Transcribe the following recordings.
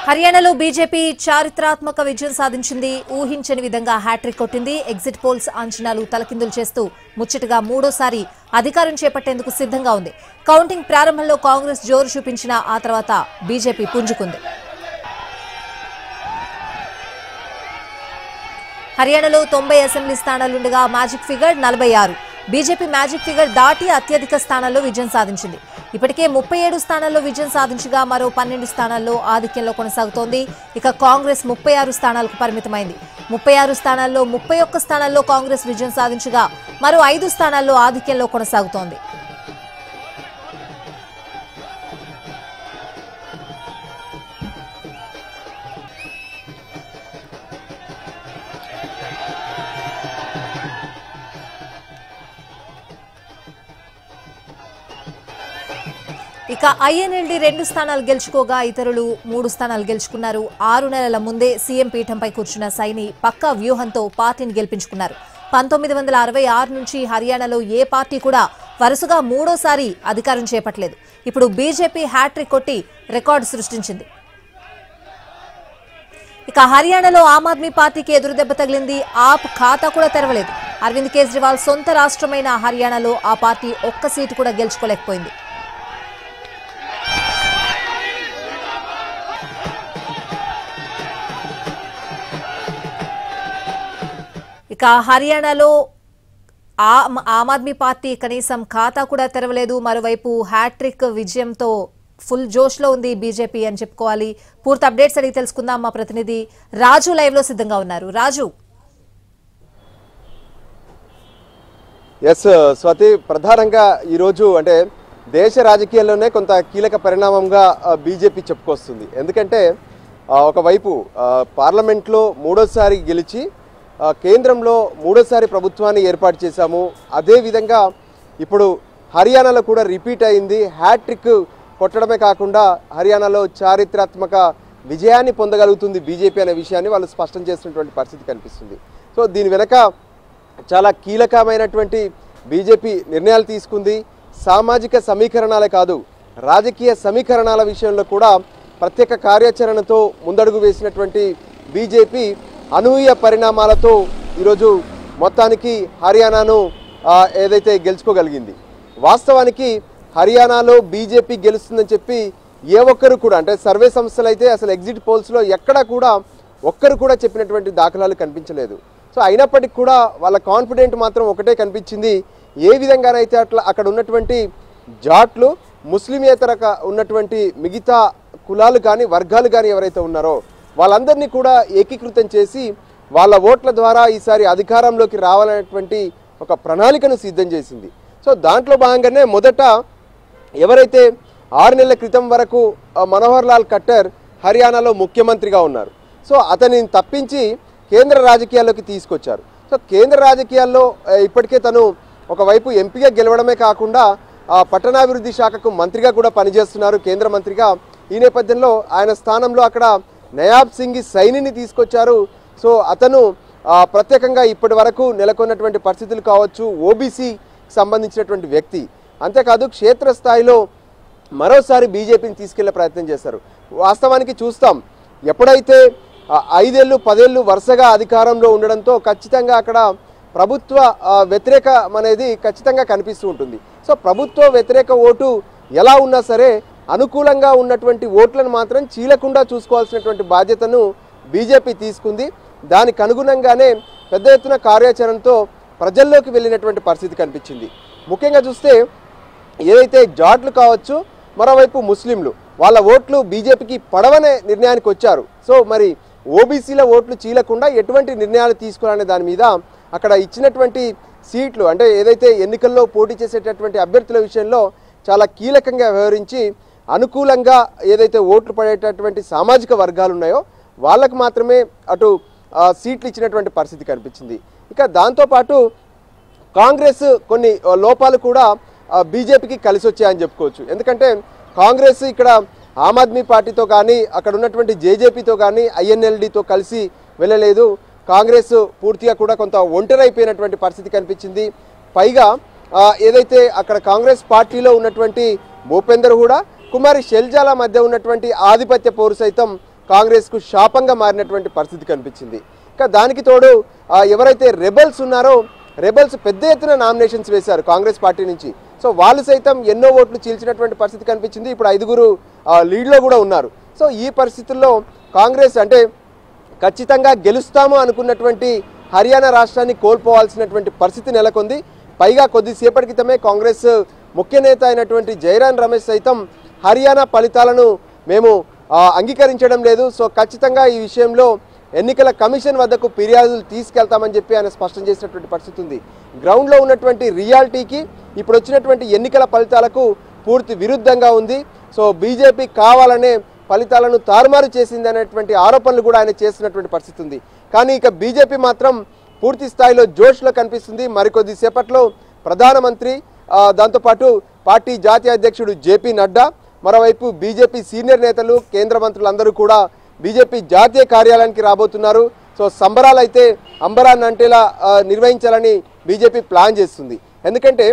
హర్యానాలో బీజేపీ చారిత్రాత్మక విజయం సాధించింది. ఊహించని విధంగా హ్యాట్రిక్ కొట్టింది. ఎగ్జిట్ పోల్స్ అంచనాలు తలకిందులు చేస్తూ ముచ్చటగా మూడోసారి అధికారం చేపట్టేందుకు సిద్ధంగా ఉంది. కౌంటింగ్ ప్రారంభంలో కాంగ్రెస్ జోరు చూపించిన ఆ తర్వాత బీజేపీ పుంజుకుంది. హర్యానాలో 90 అసెంబ్లీ స్థానాలుండగా magic figure 46. BJP magic figure దాటి అత్యధిక స్థానాల్లో విజయం సాధించింది. ఇప్పటికే 37 స్థానాల్లో విజయం సాధించగా మరో 12 స్థానాల్లో ఆధిక్యంలో కొనసాగుతోంది. ఇక కాంగ్రెస్ 36 స్థానాలకు పరిమితమైంది. 36 స్థానాల్లో 31 స్థానాల్లో కాంగ్రెస్ విజయం సాధించగా మరో 5 స్థానాల్లో ఆధిక్యంలో కొనసాగుతోంది. ఇక ఐఎన్ఎల్డీ 2 స్థానాలు గెలుచుకోగా ఇతరులు 3 స్థానాలు గెలుచుకున్నారు. 6 నెలల ముందే సీఎం పీఠంపై కూర్చున్న సైని పక్కా వ్యూహంతో పార్టీని గెలిపించుకున్నారు. 1966 నుంచి హర్యానాలో ఏ పార్టీ కూడా వరుసగా మూడోసారి అధికారం చేపట్టలేదు. ఇప్పుడు బీజేపీ హ్యాట్రిక్ కొట్టి రికార్డు సృష్టించింది. ఇక హర్యానాలో ఆమ్ ఆద్మీ పార్టీకి ఎదురుదెబ్బ తగిలింది. ఆప్ ఖాతా కూడా తెరవలేదు. అరవింద్ కేజ్రీవాల్ సొంత రాష్ట్రమైన హర్యానాలో ఆ పార్టీ ఒక్క సీటు కూడా గెలుచుకోలేకపోయింది. ఇక హర్యానాలో ఆమ్ ఆద్మీ పార్టీ కనీసం ఖాతా కూడా తెరవలేదు. మరోవైపు హ్యాట్రిక్ విజయంతో ఫుల్ జోష్లో ఉంది బీజేపీ అని చెప్పుకోవాలి. పూర్తి అప్డేట్స్ అడిగి తెలుసుకుందాం. మా ప్రతినిధి రాజు లైవ్ లో సిద్ధంగా ఉన్నారు. రాజు. ఎస్ స్వాతి, ప్రధానంగా ఈరోజు అంటే దేశ రాజకీయాల్లోనే కొంత కీలక పరిణామంగా బీజేపీ చెప్పుకొస్తుంది. ఎందుకంటే ఒకవైపు పార్లమెంట్లో మూడోసారి గెలిచి కేంద్రంలో మూడోసారి ప్రభుత్వాన్ని ఏర్పాటు చేశాము. అదేవిధంగా ఇప్పుడు హర్యానాలో కూడా రిపీట్ అయింది. హ్యాట్రిక్ కొట్టడమే కాకుండా హర్యానాలో చారిత్రాత్మక విజయాన్ని పొందగలుగుతుంది బీజేపీ అనే విషయాన్ని వాళ్ళు స్పష్టం చేస్తున్నటువంటి పరిస్థితి కనిపిస్తుంది. సో దీని వెనక చాలా కీలకమైనటువంటి బీజేపీ నిర్ణయాలు తీసుకుంది. సామాజిక సమీకరణాలే కాదు, రాజకీయ సమీకరణాల విషయంలో కూడా ప్రత్యేక కార్యాచరణతో ముందడుగు వేసినటువంటి బీజేపీ అనూహ్య పరిణామాలతో ఈరోజు మొత్తానికి హర్యానాను ఏదైతే గెలుచుకోగలిగింది. వాస్తవానికి హర్యానాలో బీజేపీ గెలుస్తుందని చెప్పి ఏ ఒక్కరు కూడా, అంటే సర్వే సంస్థలు అయితే అసలు ఎగ్జిట్ పోల్స్లో ఎక్కడా కూడా ఒక్కరు కూడా చెప్పినటువంటి దాఖలాలు కనిపించలేదు. సో అయినప్పటికీ కూడా వాళ్ళ కాన్ఫిడెంట్ మాత్రం ఒకటే కనిపించింది. ఏ విధంగానైతే అట్లా అక్కడ ఉన్నటువంటి జాట్లు, ముస్లిమేతర ఉన్నటువంటి మిగతా కులాలు కానీ వర్గాలు కానీ ఎవరైతే ఉన్నారో వాళ్ళందరినీ కూడా ఏకీకృతం చేసి వాళ్ళ ఓట్ల ద్వారా ఈసారి అధికారంలోకి రావాలనేటువంటి ఒక ప్రణాళికను సిద్ధం చేసింది. సో దాంట్లో భాగంగానే మొదట ఎవరైతే 6 నెలల క్రితం వరకు మనోహర్ లాల్ ఖట్టర్ హర్యానాలో ముఖ్యమంత్రిగా ఉన్నారు. సో అతనిని తప్పించి కేంద్ర రాజకీయాల్లోకి తీసుకొచ్చారు. సో కేంద్ర రాజకీయాల్లో ఇప్పటికే తను ఒకవైపు ఎంపీగా గెలవడమే కాకుండా పట్టణాభివృద్ధి శాఖకు మంత్రిగా కూడా పనిచేస్తున్నారు, కేంద్ర మంత్రిగా. ఈ నేపథ్యంలో ఆయన స్థానంలో అక్కడ నయాబ్ సింగ్ సైనిని తీసుకొచ్చారు. సో అతను ప్రత్యేకంగా ఇప్పటి వరకు నెలకొన్నటువంటి పరిస్థితులు కావచ్చు, ఓబీసీకి సంబంధించినటువంటి వ్యక్తి. అంతేకాదు క్షేత్రస్థాయిలో మరోసారి బీజేపీని తీసుకెళ్లే ప్రయత్నం చేశారు. వాస్తవానికి చూస్తాం, ఎప్పుడైతే 5 ఏళ్ళు 10 ఏళ్ళు వరుసగా అధికారంలో ఉండడంతో ఖచ్చితంగా అక్కడ ప్రభుత్వ వ్యతిరేకం అనేది ఖచ్చితంగా కనిపిస్తూ ఉంటుంది. సో ప్రభుత్వ వ్యతిరేక ఓటు ఎలా ఉన్నా సరే అనుకూలంగా ఉన్నటువంటి ఓట్లను మాత్రం చీలకుండా చూసుకోవాల్సినటువంటి బాధ్యతను బీజేపీ తీసుకుంది. దానికి అనుగుణంగానే పెద్ద ఎత్తున కార్యాచరణతో ప్రజల్లోకి వెళ్ళినటువంటి పరిస్థితి కనిపించింది. ముఖ్యంగా చూస్తే ఏదైతే జాట్లు కావచ్చు, మరోవైపు ముస్లింలు వాళ్ళ ఓట్లు బీజేపీకి పడవనే నిర్ణయానికి వచ్చారు. సో మరి ఓబీసీల ఓట్లు చీలకుండా ఎటువంటి నిర్ణయాలు తీసుకోవాలనే దాని మీద అక్కడ ఇచ్చినటువంటి సీట్లు, అంటే ఏదైతే ఎన్నికల్లో పోటీ చేసేటటువంటి అభ్యర్థుల విషయంలో చాలా కీలకంగా వ్యవహరించి అనుకూలంగా ఏదైతే ఓట్లు పడేటటువంటి సామాజిక వర్గాలు ఉన్నాయో వాళ్ళకు మాత్రమే అటు సీట్లు ఇచ్చినటువంటి పరిస్థితి కనిపించింది. ఇక దాంతోపాటు కాంగ్రెస్ కొన్ని లోపాలు కూడా బీజేపీకి కలిసి వచ్చాయని చెప్పుకోవచ్చు. ఎందుకంటే కాంగ్రెస్ ఇక్కడ ఆమ్ ఆద్మీ పార్టీతో కానీ అక్కడ ఉన్నటువంటి జేజేపీతో కానీ ఐఎన్ఎల్డీతో కలిసి వెళ్ళలేదు. కాంగ్రెస్ పూర్తిగా కూడా కొంత ఒంటరైపోయినటువంటి పరిస్థితి కనిపించింది. పైగా ఏదైతే అక్కడ కాంగ్రెస్ పార్టీలో ఉన్నటువంటి భూపేందర్ హూడా కుమారి షెల్జాల మధ్య ఉన్నటువంటి ఆధిపత్య పోరు సైతం కాంగ్రెస్కు శాపంగా మారినటువంటి పరిస్థితి కనిపించింది. ఇంకా దానికి తోడు ఎవరైతే రెబెల్స్ ఉన్నారో రెబెల్స్ పెద్ద ఎత్తున నామినేషన్స్ వేశారు కాంగ్రెస్ పార్టీ నుంచి. సో వాళ్ళు సైతం ఎన్నో ఓట్లు చీల్చినటువంటి పరిస్థితి కనిపించింది. ఇప్పుడు 5 లీడ్లో కూడా ఉన్నారు. సో ఈ పరిస్థితుల్లో కాంగ్రెస్ అంటే ఖచ్చితంగా గెలుస్తాము అనుకున్నటువంటి హర్యానా రాష్ట్రాన్ని కోల్పోవాల్సినటువంటి పరిస్థితి నెలకొంది. పైగా కొద్దిసేపటి క్రితమే కాంగ్రెస్ ముఖ్య నేత అయినటువంటి జైరాన్ రమేష్ సైతం హర్యానా ఫలితాలను మేము అంగీకరించడం లేదు, సో ఖచ్చితంగా ఈ విషయంలో ఎన్నికల కమిషన్ వద్దకు ఫిర్యాదులు తీసుకెళ్తామని చెప్పి ఆయన స్పష్టం చేసినటువంటి పరిస్థితి ఉంది. గ్రౌండ్లో ఉన్నటువంటి రియాలిటీకి ఇప్పుడు వచ్చినటువంటి ఎన్నికల ఫలితాలకు పూర్తి విరుద్ధంగా ఉంది. సో బీజేపీ కావాలనే ఫలితాలను తారుమారు చేసింది అనేటువంటి ఆరోపణలు కూడా ఆయన చేస్తున్నటువంటి పరిస్థితి ఉంది. కానీ ఇక బీజేపీ మాత్రం పూర్తి స్థాయిలో జోష్లో కనిపిస్తుంది. మరికొద్ది సేపట్లో ప్రధానమంత్రి దాంతోపాటు పార్టీ జాతీయ అధ్యక్షుడు జేపీ నడ్డా, మరోవైపు బీజేపీ సీనియర్ నేతలు కేంద్ర మంత్రులందరూ కూడా బీజేపీ జాతీయ కార్యాలయానికి రాబోతున్నారు. సో సంబరాలు అయితే అంబరాన్ని అంటేలా నిర్వహించాలని బీజేపీ ప్లాన్ చేస్తుంది. ఎందుకంటే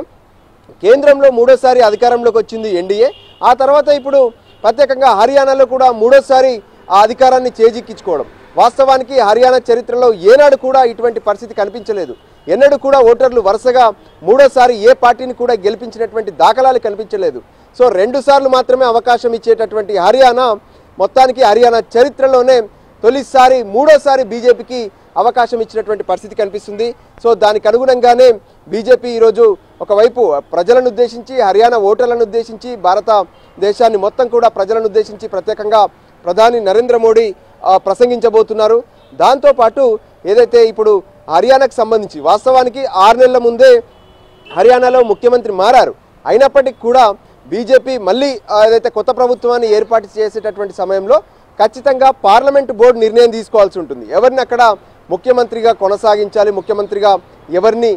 కేంద్రంలో 3వ సారి అధికారంలోకి వచ్చింది ఎన్డీఏ. ఆ తర్వాత ఇప్పుడు ప్రత్యేకంగా హర్యానాలో కూడా 3వ సారి ఆ అధికారాన్ని చేజిక్కించుకోవడం. వాస్తవానికి హర్యానా చరిత్రలో ఏనాడు కూడా ఇటువంటి పరిస్థితి కనిపించలేదు. ఎన్నడూ కూడా ఓటర్లు వరుసగా 3వ సారి ఏ పార్టీని కూడా గెలిపించినటువంటి దాఖలాలు కనిపించలేదు. సో 2 సార్లు మాత్రమే అవకాశం ఇచ్చేటటువంటి హర్యానా మొత్తానికి హర్యానా చరిత్రలోనే తొలిసారి 3వ సారి బీజేపీకి అవకాశం ఇచ్చినటువంటి పరిస్థితి కనిపిస్తుంది. సో దానికి అనుగుణంగానే బీజేపీ ఈరోజు ఒకవైపు ప్రజలను ఉద్దేశించి హర్యానా ఓటర్లను ఉద్దేశించి భారతదేశాన్ని మొత్తం కూడా ప్రజలను ఉద్దేశించి ప్రత్యేకంగా ప్రధాని నరేంద్ర మోడీ ప్రసంగించబోతున్నారు. దాంతోపాటు ఏదైతే ఇప్పుడు హర్యానాకు సంబంధించి వాస్తవానికి 6 నెలల ముందే హర్యానాలో ముఖ్యమంత్రి మారారు. అయినప్పటికీ కూడా బీజేపీ మళ్ళీ ఏదైతే కొత్త ప్రభుత్వాన్ని ఏర్పాటు చేసేటటువంటి సమయంలో ఖచ్చితంగా పార్లమెంటు బోర్డు నిర్ణయం తీసుకోవాల్సి ఉంటుంది. ఎవరిని అక్కడ ముఖ్యమంత్రిగా కొనసాగించాలి, ముఖ్యమంత్రిగా ఎవరిని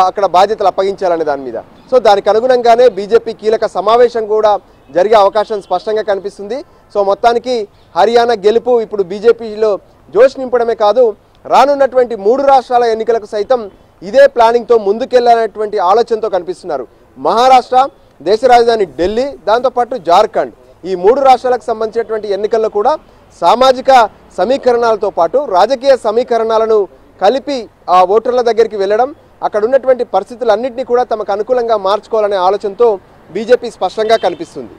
అక్కడ బాధ్యతలు అప్పగించాలనే దాని మీద. సో దానికి అనుగుణంగానే బీజేపీ కీలక సమావేశం కూడా జరిగే అవకాశం స్పష్టంగా కనిపిస్తుంది. సో మొత్తానికి హర్యానా గెలుపు ఇప్పుడు బీజేపీలో జోష్ నింపడమే కాదు, రానున్నటువంటి 3 రాష్ట్రాల ఎన్నికలకు సైతం ఇదే ప్లానింగ్తో ముందుకెళ్లాలనేటువంటి ఆలోచనతో కనిపిస్తున్నారు. మహారాష్ట్ర, దేశ రాజధాని ఢిల్లీ, దాంతోపాటు జార్ఖండ్, ఈ 3 రాష్ట్రాలకు సంబంధించినటువంటి ఎన్నికల్లో కూడా సామాజిక సమీకరణాలతో పాటు రాజకీయ సమీకరణాలను కలిపి ఆ ఓటర్ల దగ్గరికి వెళ్ళడం, అక్కడ ఉన్నటువంటి పరిస్థితులన్నింటినీ కూడా తమకు అనుకూలంగా మార్చుకోవాలనే ఆలోచనతో బీజేపీ స్పష్టంగా కనిపిస్తుంది.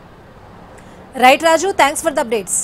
Right Raju, thanks for the updates.